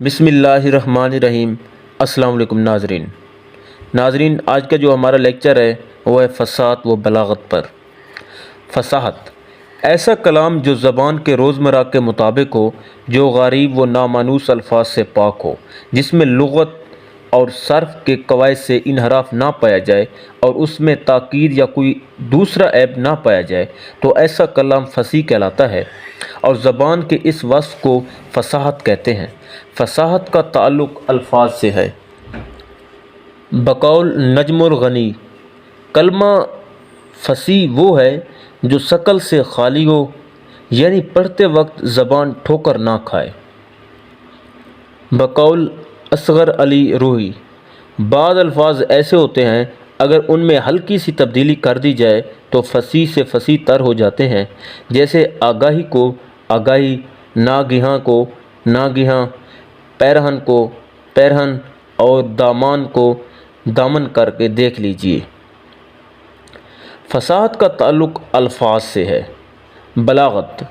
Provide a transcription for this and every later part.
بسم اللہ الرحمن الرحیم۔ السلام علیکم ناظرین، آج کا جو ہمارا لیکچر ہے وہ ہے فصاحت و بلاغت پر۔ فصاحت ایسا کلام جو زبان کے روزمرہ کے مطابق ہو، جو غریب و نامانوس الفاظ سے پاک ہو، جس میں لغت اور صرف کے قواعد سے انحراف نہ پایا جائے اور اس میں تاکید یا کوئی دوسرا عیب نہ پایا جائے، تو ایسا کلام فصیح کہلاتا ہے، اور زبان کے اس وصف کو فصاحت کہتے ہیں۔ فصاحت کا تعلق الفاظ سے ہے۔ بقول نجم الغنی، کلمہ فصیح وہ ہے جو شکل سے خالی ہو، یعنی پڑھتے وقت زبان ٹھوکر نہ کھائے۔ بقول اصغر علی روحی، بعض الفاظ ایسے ہوتے ہیں اگر ان میں ہلکی سی تبدیلی کر دی جائے تو فصیح سے فصیح تر ہو جاتے ہیں، جیسے آگاہی کو آگاہی، ناگہاں کو ناگہاں، پیرہن کو پیرہن، اور دامان کو دامن کر کے دیکھ لیجئے۔ فصاحت کا تعلق الفاظ سے ہے۔ بلاغت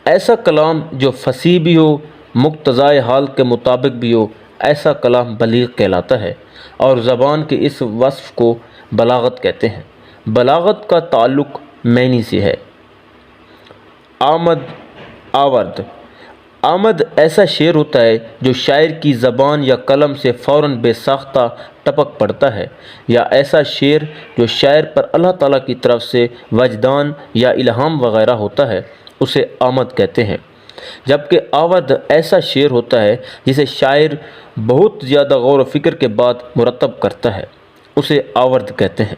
ایسا کلام جو فصیح بھی ہو، مقتضائے حال کے مطابق بھی ہو، ایسا کلام بلیغ کہلاتا ہے، اور زبان کے اس وصف کو بلاغت کہتے ہیں۔ بلاغت کا تعلق معنی سے ہے۔ آمد آورد آمد ایسا شعر ہوتا ہے جو شاعر کی زبان یا قلم سے فوراً بے ساختہ ٹپک پڑتا ہے، یا ایسا شعر جو شاعر پر اللہ تعالیٰ کی طرف سے وجدان یا الہام وغیرہ ہوتا ہے، اسے آمد کہتے ہیں۔ جبکہ آورد ایسا شعر ہوتا ہے جسے شاعر بہت زیادہ غور و فکر کے بعد مرتب کرتا ہے، اسے آورد کہتے ہیں۔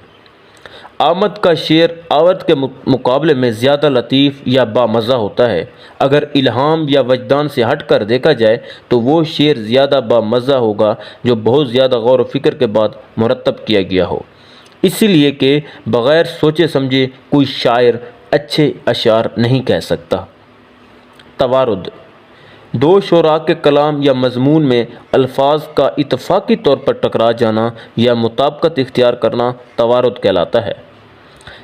آمد کا شعر آورد کے مقابلے میں زیادہ لطیف یا بامزہ ہوتا ہے۔ اگر الہام یا وجدان سے ہٹ کر دیکھا جائے تو وہ شعر زیادہ بامزہ ہوگا جو بہت زیادہ غور و فکر کے بعد مرتب کیا گیا ہو، اسی لیے کہ بغیر سوچے سمجھے کوئی شاعر اچھے اشعار نہیں کہہ سکتا۔ توارد دو شعراء کے کلام یا مضمون میں الفاظ کا اتفاقی طور پر ٹکرا جانا یا مطابقت اختیار کرنا توارد کہلاتا ہے۔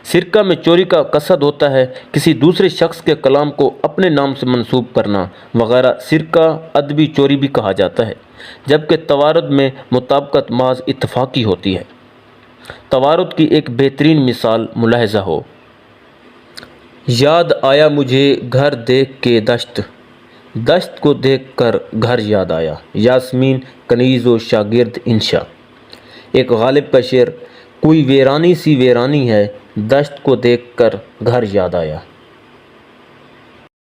سرقہ میں چوری کا قصد ہوتا ہے، کسی دوسرے شخص کے کلام کو اپنے نام سے منسوب کرنا وغیرہ سرقہ ادبی چوری بھی کہا جاتا ہے، جبکہ توارد میں مطابقت محض اتفاقی ہوتی ہے۔ توارد کی ایک بہترین مثال ملاحظہ ہو۔ یاد آیا مجھے گھر دیکھ کے دشت، دشت کو دیکھ کر گھر یاد آیا۔ یاسمین کنیز و شاگرد انشا۔ ایک غالب کا شعر، کوئی ویرانی سی ویرانی ہے، دشت کو دیکھ کر گھر یاد آیا۔